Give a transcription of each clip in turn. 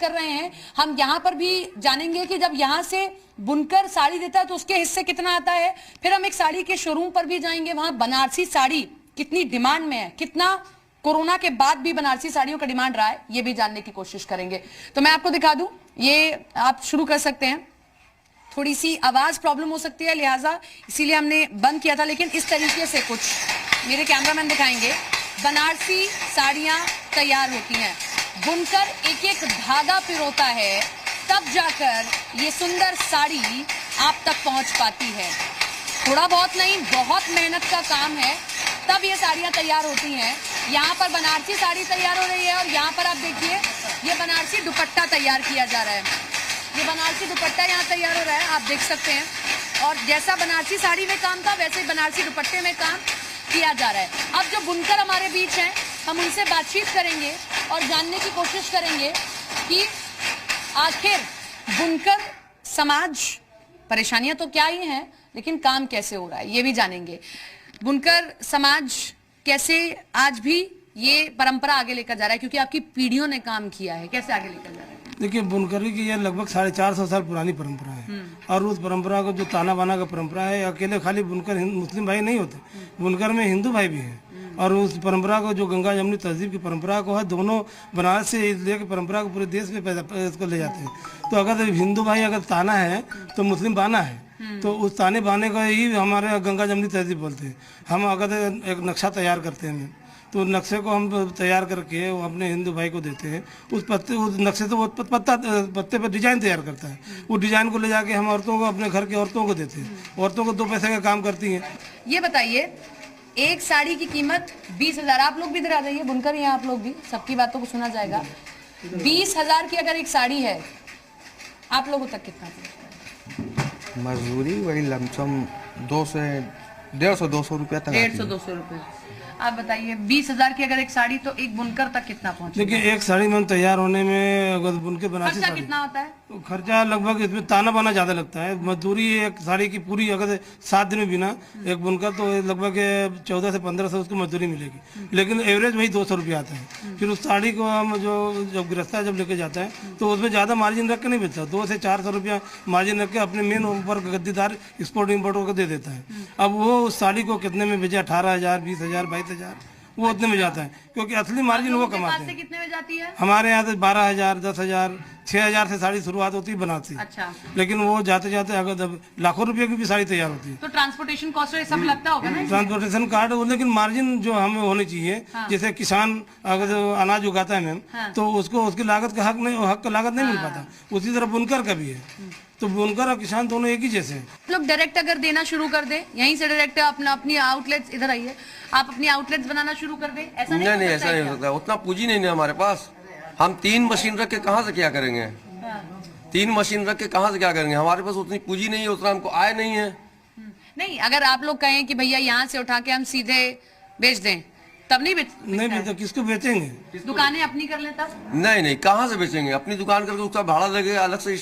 कर रहे हैं। हम यहाँ पर भी जानेंगे कि जब यहाँ से बुनकर साड़ी देता है तो उसके हिस्से कितना आता है। फिर हम एक साड़ी के शोरूम पर भी जाएंगे, वहां बनारसी साड़ी कितनी डिमांड में है, कितना कोरोना के बाद भी बनारसी साड़ियों का डिमांड रहा है, ये भी जानने की कोशिश करेंगे। तो मैं आपको दिखा दूं, ये आप शुरू कर सकते हैं। थोड़ी सी आवाज प्रॉब्लम हो सकती है, लिहाजा इसीलिए हमने बंद किया था, लेकिन इस तरीके से कुछ मेरे कैमरामैन दिखाएंगे। बनारसी साड़ियां तैयार होती हैं, बुनकर एक एक धागा पिरोता है, तब जाकर ये सुंदर साड़ी आप तक पहुंच पाती है। थोड़ा बहुत नहीं, बहुत मेहनत का काम है, तब ये साड़ियां तैयार होती हैं। यहाँ पर बनारसी साड़ी तैयार हो रही है और यहाँ पर आप देखिए ये बनारसी दुपट्टा तैयार किया जा रहा है। ये बनारसी दुपट्टा यहाँ तैयार हो रहा है, आप देख सकते हैं। और जैसा बनारसी साड़ी में काम था वैसे ही बनारसी दुपट्टे में काम किया जा रहा है। अब जो बुनकर हमारे बीच हैं, हम उनसे बातचीत करेंगे और जानने की कोशिश करेंगे कि आखिर बुनकर समाज, परेशानियां तो क्या ही हैं, लेकिन काम कैसे हो रहा है ये भी जानेंगे। बुनकर समाज कैसे आज भी ये परंपरा आगे लेकर जा रहा है, क्योंकि आपकी पीढ़ियों ने काम किया है, कैसे आगे लेकर जा रहा है? देखिए, बुनकरी की यह लगभग 450 साल पुरानी परंपरा है और उस परंपरा को जो ताना बाना का परंपरा है, अकेले खाली बुनकर मुस्लिम भाई नहीं होते, बुनकर में हिंदू भाई भी हैं। और उस परंपरा को जो गंगा जमुनी तहजीब की परंपरा को है, दोनों बनारस से लेकर परंपरा को पूरे देश में इसको ले जाते हैं। तो अगर हिंदू भाई अगर ताना है तो मुस्लिम बाना है, तो उस ताने बाने को ही हमारे गंगा जमुनी तहजीब बोलते हैं। हम अगर एक नक्शा तैयार करते हैं तो नक्शे को हम तैयार करके वो अपने हिंदू भाई को देते हैं। उस नक्शे से वो पत्ते पर डिजाइन तैयार करता है, उस डिजाइन को ले जाके हम औरतों को, अपने घर की औरतों को देते हैं। औरतों को 2 पैसे का काम करती हैं। ये बताइए, एक साड़ी की कीमत 20,000, आप लोग भी इधर आ जाइए, बुनकर हैं आप लोग भी, सबकी बातों को सुना जाएगा। 20,000 की अगर एक साड़ी है, आप लोगों तक कितना पहुंचता है? मजदूरी वही लमसम 150-200 रुपया तक। 150-200 रुपये। आप बताइए, 20,000 की अगर एक साड़ी, तो एक बुनकर तक कितना पहुंचता है? देखिए, एक साड़ी में तैयार होने में अगर बुनकर बनारसी खर्चा साड़ी कितना होता है? तो खर्चा लगभग इसमें ताना बाना ज़्यादा लगता है। मजदूरी एक साड़ी की पूरी अगर 7 दिन में बिना एक बुनकर तो लगभग 1400 से 1500 उसको मजदूरी मिलेगी, लेकिन एवरेज वही 200 रुपया आता है। फिर उस साड़ी को हम जब गिरफ्तार जब लेके जाता है तो उसमें ज़्यादा मार्जिन रख के नहीं बेचता, 200 से 400 रुपया मार्जिन रख के अपने मेन ऊपर गद्दीदार एक्सपोर्ट इम्पोर्ट को दे देता है। अब वो उस साड़ी को कितने में बेचे, 18,000, 20,000, 22,000, वो उतने में जाता है, क्योंकि असली मार्जिन वो कमाते हैं। कितने में जाती है? हमारे यहाँ से 12,000, 10,000, 6,000 से साड़ी शुरुआत होती है बनारसी। अच्छा। लेकिन वो जाते जाते अगर लाखों रुपए की भी साड़ी तैयार होती है। तो ट्रांसपोर्टेशन कॉस्ट सब लगता होगा ना? ट्रांसपोर्टेशन कार्ड, लेकिन मार्जिन जो हमें होनी चाहिए। हाँ। जैसे किसान अगर अनाज उगाता है मैम, हाँ, तो उसको उसकी लागत का हक का लागत नहीं मिल पाता, उसी तरह बुनकर का भी है। तो बुनकर और किसान दोनों एक ही जैसे हैं। लोग डायरेक्ट अगर देना शुरू कर दे, यहीं से डायरेक्ट अपनी आउटलेट्स, इधर आइए, आप अपनी आउटलेट्स बनाना शुरू कर दे, ऐसा नहीं? नहीं, ऐसा नहीं हो सकता, उतना पूंजी नहीं है हमारे पास। हम 3 मशीन रख के कहाँ से क्या करेंगे? 3 मशीन रख के कहाँ से क्या करेंगे? हमारे पास उतनी पूंजी नहीं है, उतना हमको आय नहीं है। नहीं, अगर आप लोग कहें कि भैया यहाँ से उठा के हम सीधे बेच दें, तब नहीं बेचते, किसको बेचेंगे? दुकानें अपनी कर ले तब? नहीं, कहाँ से बेचेंगे? अपनी दुकान करके उसका भाड़ा लगेगा, अलग से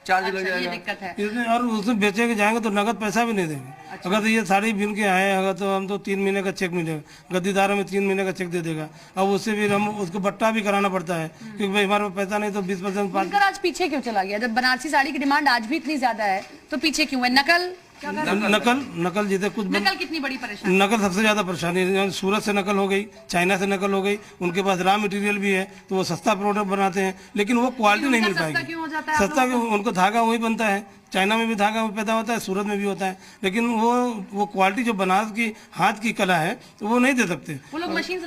चार्ज लग जाएगा। ये दिक्कत है। और उसमें बेचे के जाएंगे तो नगद पैसा भी नहीं देंगे। अच्छा। अगर तो ये साड़ी बिन के आए, अगर तो हम तो 3 महीने का चेक मिलेगा, गद्दीदार में 3 महीने का चेक दे देगा। अब उससे भी हम उसको बट्टा भी कराना पड़ता है, क्योंकि भाई हमारे पास पैसा नहीं, तो 20% आज पीछे क्यों चला गया? जब बनारसी साड़ी की डिमांड आज भी इतनी ज्यादा है तो पीछे क्यों है? नकल जैसे कुछ नकल कितनी बड़ी परेशानी? नकल सबसे ज्यादा परेशानी है। सूरत से नकल हो गई, चाइना से नकल हो गई, उनके पास रॉ मटेरियल भी है, तो वो सस्ता प्रोडक्ट बनाते हैं, लेकिन वो क्वालिटी नहीं मिल पाएगी। सस्ता क्यों? उनको धागा वही बनता है, चाइना में भी धागा पैदा होता है, सूरत में भी होता है, लेकिन वो क्वालिटी जो बनारस की हाथ की कला है तो वो नहीं दे सकते। वो लोग मशीन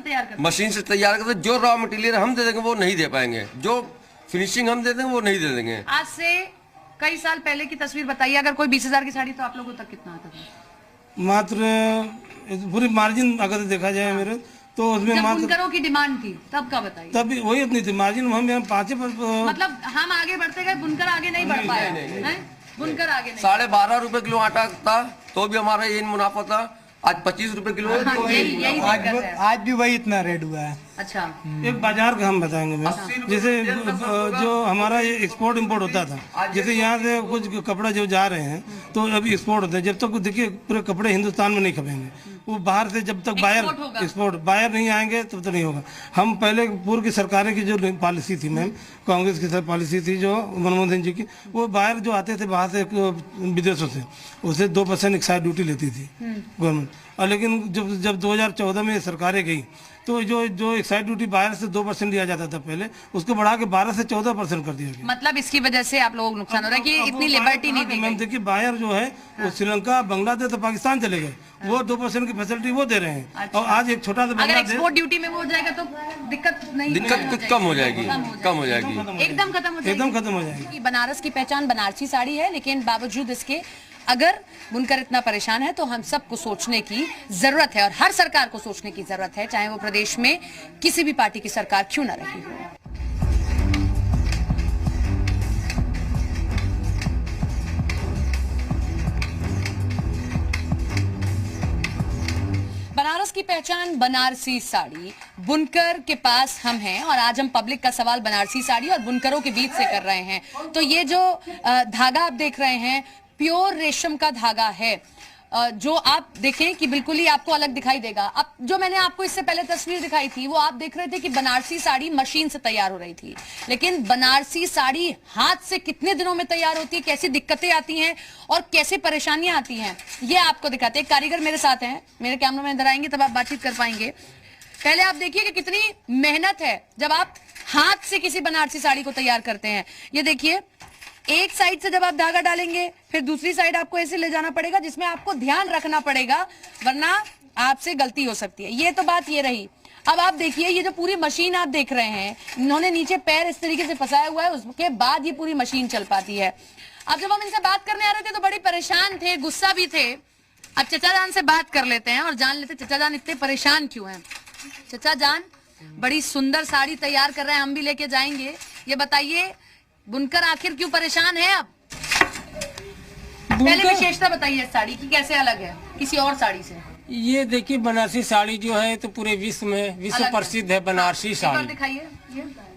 से तैयार करते, जो रॉ मटेरियल हम दे देंगे वो नहीं दे पाएंगे, जो फिनिशिंग हम दे देंगे वो नहीं दे देंगे। आज से कई साल पहले की तस्वीर बताइए, अगर कोई 20,000 की साड़ी, तो आप लोगों तक कितना आता था? मात्र पूरी मार्जिन अगर देखा जाए मेरे, तो उसमें मात्र बुनकरों की डिमांड थी तब का बताइए। तब भी वही उतनी थी मार्जिन, हम 5 मतलब हम आगे बढ़ते गए, बुनकर आगे नहीं बढ़ पाया। बुनकर आगे नहीं। 12.5 रुपए किलो आटा था तो भी हमारा ये मुनाफा था, आज 25 रुपए किलो। आज भी वही इतना रेट हुआ है। अच्छा। एक बाजार का हम बताएंगे मैम, जैसे जो हमारा ये एक्सपोर्ट इंपोर्ट होता था, जैसे यहाँ से कुछ कपड़ा जो जा रहे हैं तो अभी एक्सपोर्ट होता है, जब तक देखिए पूरे कपड़े हिंदुस्तान में नहीं खपेंगे, वो बाहर से जब तक बायर Export होगा। एक्सपोर्ट बायर नहीं आएंगे तब तो नहीं होगा। हम पहले पूर्व की सरकारें की जो पॉलिसी थी मैम, कांग्रेस की सर पॉलिसी थी जो मनमोहन सिंह जी की, वो बायर जो आते थे बाहर से विदेशों से, उसे 2% एक्साइज ड्यूटी लेती थी गवर्नमेंट। और लेकिन जब 2014 में सरकारें गई तो जो एक्साइज ड्यूटी बाहर से 2% लिया जाता था पहले, उसको बढ़ा के 12 से 14% कर दिया गया। मतलब इसकी वजह से आप लोगों को नुकसान हो रहा है कि इतनी लिबर्टी नहीं दी मैम गई। देखिए बायर जो है वो श्रीलंका, बांग्लादेश और पाकिस्तान चले गए, वो 2% की फैसिलिटी वो दे रहे हैं। और आज एक छोटा सा अगर बांग्लादेश एक्सपोर्ट ड्यूटी में वो हो जाएगा तो दिक्कत नहीं, दिक्कत कम हो जाएगी, कम हो जाएगी। एकदम खत्म हो जाएगी। एकदम खत्म हो जाएगी। कि बनारस की पहचान बनारसी साड़ी है, लेकिन बावजूद इसके अगर बुनकर इतना परेशान है तो हम सबको सोचने की जरूरत है और हर सरकार को सोचने की जरूरत है, चाहे वो प्रदेश में किसी भी पार्टी की सरकार क्यों ना रही हो। बनारस की पहचान बनारसी साड़ी, बुनकर के पास हम हैं और आज हम पब्लिक का सवाल बनारसी साड़ी और बुनकरों के बीच से कर रहे हैं। तो ये जो धागा आप देख रहे हैं प्योर रेशम का धागा है, जो आप देखें कि बिल्कुल ही आपको अलग दिखाई देगा। अब जो मैंने आपको इससे पहले तस्वीर दिखाई थी वो आप देख रहे थे कि बनारसी साड़ी मशीन से तैयार हो रही थी, लेकिन बनारसी साड़ी हाथ से कितने दिनों में तैयार होती है, कैसी दिक्कतें आती हैं और कैसे परेशानियां आती हैं, ये आपको दिखाते हैं। कारीगर मेरे साथ हैं, मेरे कैमरा में इधर आएंगे तब आप बातचीत कर पाएंगे। पहले आप देखिए कि कितनी मेहनत है जब आप हाथ से किसी बनारसी साड़ी को तैयार करते हैं। ये देखिए, एक साइड से जब आप धागा डालेंगे फिर दूसरी साइड आपको ऐसे ले जाना पड़ेगा, जिसमें आपको ध्यान रखना पड़ेगा वरना आपसे गलती हो सकती है। ये तो बात ये रही। अब आप देखिए ये जो पूरी मशीन आप देख रहे हैं, इन्होंने नीचे पैर इस तरीके से फंसाया हुआ है, उसके बाद ये पूरी मशीन चल पाती है। अब जब हम इनसे बात करने आ रहे थे तो बड़ी परेशान थे, गुस्सा भी थे। अब चचा जान से बात कर लेते हैं और जान लेते चचा जान इतने परेशान क्यों हैं। चचा जान बड़ी सुंदर साड़ी तैयार कर रहे हैं, हम भी लेके जाएंगे। ये बताइए बुनकर आखिर क्यों परेशान है? अब पहले विशेषता बताइए साड़ी की, कैसे अलग है किसी और साड़ी से? ये देखिए बनारसी साड़ी जो है तो पूरे विश्व में विश्व प्रसिद्ध है बनारसी साड़ी। दिखाइए,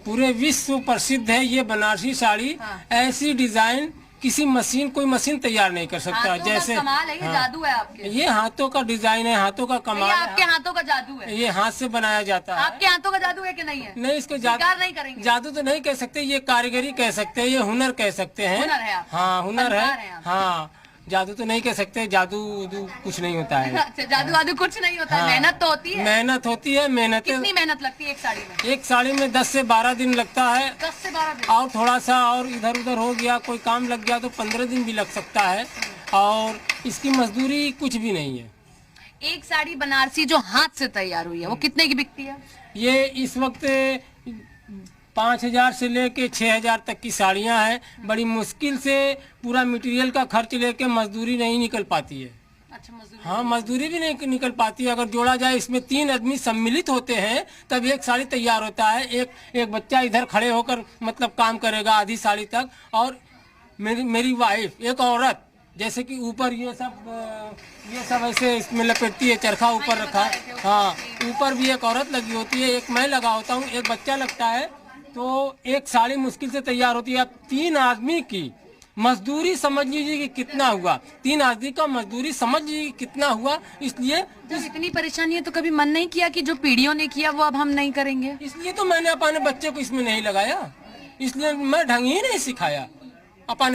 पूरे विश्व प्रसिद्ध है ये बनारसी साड़ी। ऐसी डिजाइन किसी मशीन, कोई मशीन तैयार नहीं कर सकता। जैसे कमाल है, ये जादू है आपके। ये हाथों का डिजाइन है, हाथों का कमाल है। आपके हाथों का जादू है, ये हाथ से बनाया जाता है। आपके हाथों का जादू है कि नहीं है? नहीं, इसको स्वीकार नहीं करेंगे। जादू तो नहीं कह सकते, ये कारीगरी कह सकते हैं, ये हुनर कह सकते हैं। हुनर है आपका? हाँ हुनर फनकार है, हैं आप। हाँ। जादू तो नहीं कह सकते, जादू कुछ नहीं होता है। अच्छा, जादू वादू कुछ नहीं होता है, हाँ। मेहनत तो होती है। मेहनत होती है, मेहनत। कितनी मेहनत लगती है एक साड़ी में? एक साड़ी में 10 से 12 दिन लगता है। 10 से 12 दिन। और थोड़ा सा और इधर उधर हो गया, कोई काम लग गया तो 15 दिन भी लग सकता है। और इसकी मजदूरी कुछ भी नहीं है। एक साड़ी बनारसी जो हाथ से तैयार हुई है वो कितने की बिकती है? ये इस वक्त 5000 से लेके 6000 तक की साड़ियाँ हैं। बड़ी मुश्किल से पूरा मटेरियल का खर्च लेके मजदूरी नहीं निकल पाती है। अच्छा, मजदूरी। हाँ, मजदूरी भी नहीं निकल पाती है। अगर जोड़ा जाए, इसमें 3 आदमी सम्मिलित होते हैं तब एक साड़ी तैयार होता है। एक बच्चा इधर खड़े होकर मतलब काम करेगा आधी साड़ी तक, और मेरी वाइफ एक औरत, जैसे कि ऊपर ये सब ऐसे इसमें लपेटती है, चरखा ऊपर रखा। हाँ, ऊपर भी एक औरत लगी होती है, एक मैं लगा होता हूँ, एक बच्चा लगता है, तो एक साड़ी मुश्किल से तैयार होती है। अब 3 आदमी की मजदूरी समझ लीजिए कि कितना हुआ। 3 आदमी का मजदूरी समझ लीजिए कितना हुआ। इसलिए जब इतनी परेशानी है तो कभी मन नहीं किया कि जो पीढ़ियों ने किया वो अब हम नहीं करेंगे? इसलिए तो मैंने अपने बच्चे को इसमें नहीं लगाया, इसलिए मैं ढंग ही नहीं सिखाया अपने